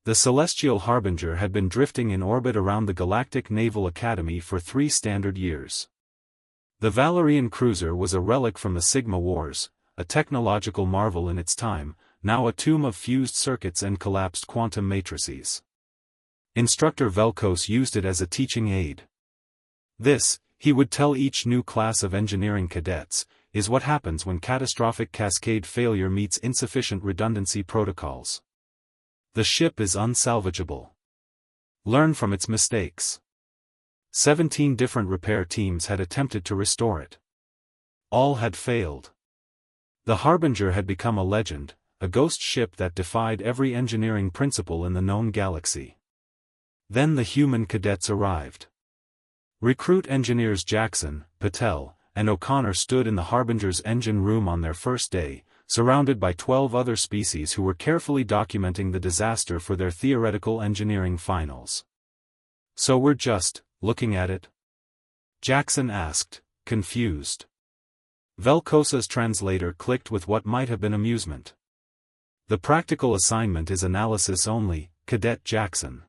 The Celestial Harbinger had been drifting in orbit around the Galactic Naval Academy for 3 standard years. The Valerian cruiser was a relic from the Sigma Wars, a technological marvel in its time, now a tomb of fused circuits and collapsed quantum matrices. Instructor Velkos used it as a teaching aid. This, he would tell each new class of engineering cadets, is what happens when catastrophic cascade failure meets insufficient redundancy protocols. The ship is unsalvageable. Learn from its mistakes. 17 different repair teams had attempted to restore it. All had failed. The Harbinger had become a legend, a ghost ship that defied every engineering principle in the known galaxy. Then the human cadets arrived. Recruit engineers Jackson, Patel, and O'Connor stood in the Harbinger's engine room on their first day, surrounded by 12 other species who were carefully documenting the disaster for their theoretical engineering finals. "So we're just looking at it?" Jackson asked, confused. Velkosa's translator clicked with what might have been amusement. "The practical assignment is analysis only, Cadet Jackson.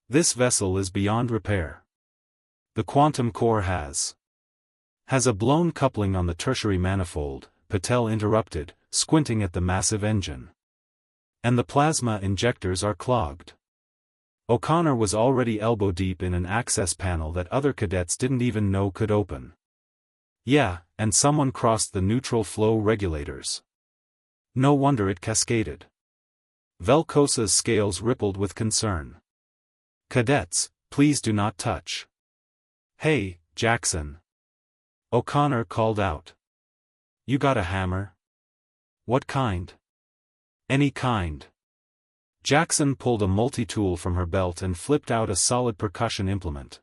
This vessel is beyond repair. The quantum core has a blown coupling on the tertiary manifold," Patel interrupted, squinting at the massive engine. "And the plasma injectors are clogged." O'Connor was already elbow-deep in an access panel that other cadets didn't even know could open. "Yeah, and someone crossed the neutral flow regulators. No wonder it cascaded." Velkosa's scales rippled with concern. "Cadets, please do not touch." "Hey, Jackson." O'Connor called out. "You got a hammer?" "What kind?" "Any kind." Jackson pulled a multi-tool from her belt and flipped out a solid percussion implement.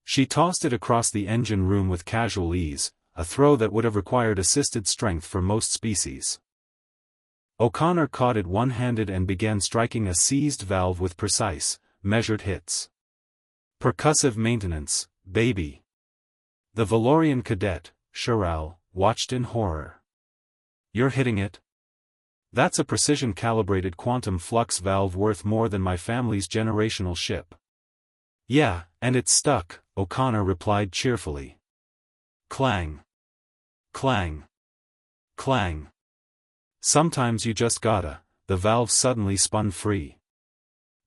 She tossed it across the engine room with casual ease, a throw that would have required assisted strength for most species. O'Connor caught it one-handed and began striking a seized valve with precise, measured hits. "Percussive maintenance, baby." The Valorian cadet, Chiral, watched in horror. "You're hitting it? That's a precision-calibrated quantum flux valve worth more than my family's generational ship." "Yeah, and it's stuck," O'Connor replied cheerfully. Clang. Clang. Clang. "Sometimes you just gotta," the valve suddenly spun free.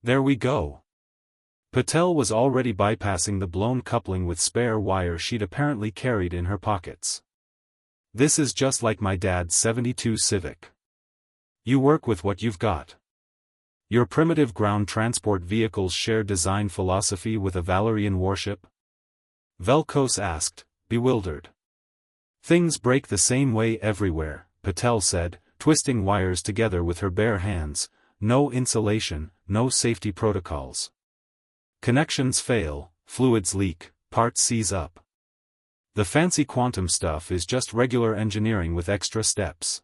"There we go." Patel was already bypassing the blown coupling with spare wire she'd apparently carried in her pockets. "This is just like my dad's '72 Civic. You work with what you've got." "Your primitive ground transport vehicles share design philosophy with a Valerian warship?" Velkos asked, bewildered. "Things break the same way everywhere," Patel said, twisting wires together with her bare hands. "No insulation, no safety protocols. Connections fail, fluids leak, parts seize up. The fancy quantum stuff is just regular engineering with extra steps."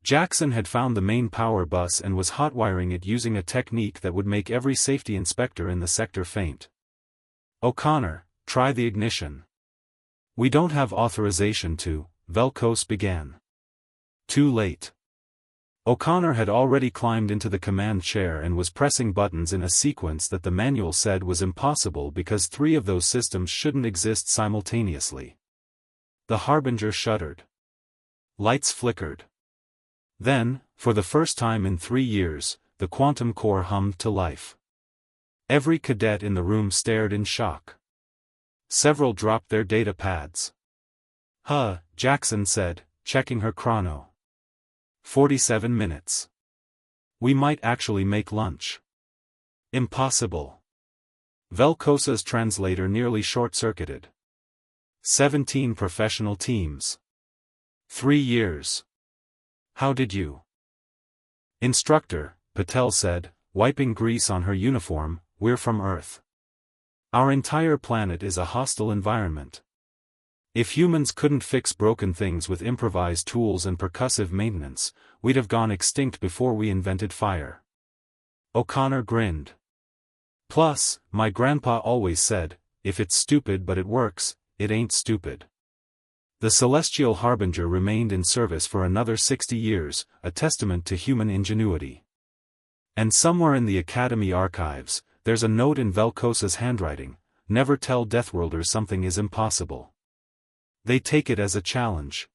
Jackson had found the main power bus and was hotwiring it using a technique that would make every safety inspector in the sector faint. "O'Connor, try the ignition." "We don't have authorization to," Velkos began. Too late. O'Connor had already climbed into the command chair and was pressing buttons in a sequence that the manual said was impossible because 3 of those systems shouldn't exist simultaneously. The Harbinger shuddered. Lights flickered. Then, for the first time in 3 years, the quantum core hummed to life. Every cadet in the room stared in shock. Several dropped their data pads. Jackson said, checking her chrono. 47 minutes. We might actually make lunch." "Impossible." Velkosa's translator nearly short-circuited. 17 professional teams. 3 years. How did you? "Instructor," Patel said, wiping grease on her uniform, "we're from Earth. Our entire planet is a hostile environment. If humans couldn't fix broken things with improvised tools and percussive maintenance, we'd have gone extinct before we invented fire." O'Connor grinned. "Plus, my grandpa always said, if it's stupid but it works, it ain't stupid." The Celestial Harbinger remained in service for another 60 years, a testament to human ingenuity. And somewhere in the Academy archives, there's a note in Velkosa's handwriting: never tell Deathworlders something is impossible. They take it as a challenge.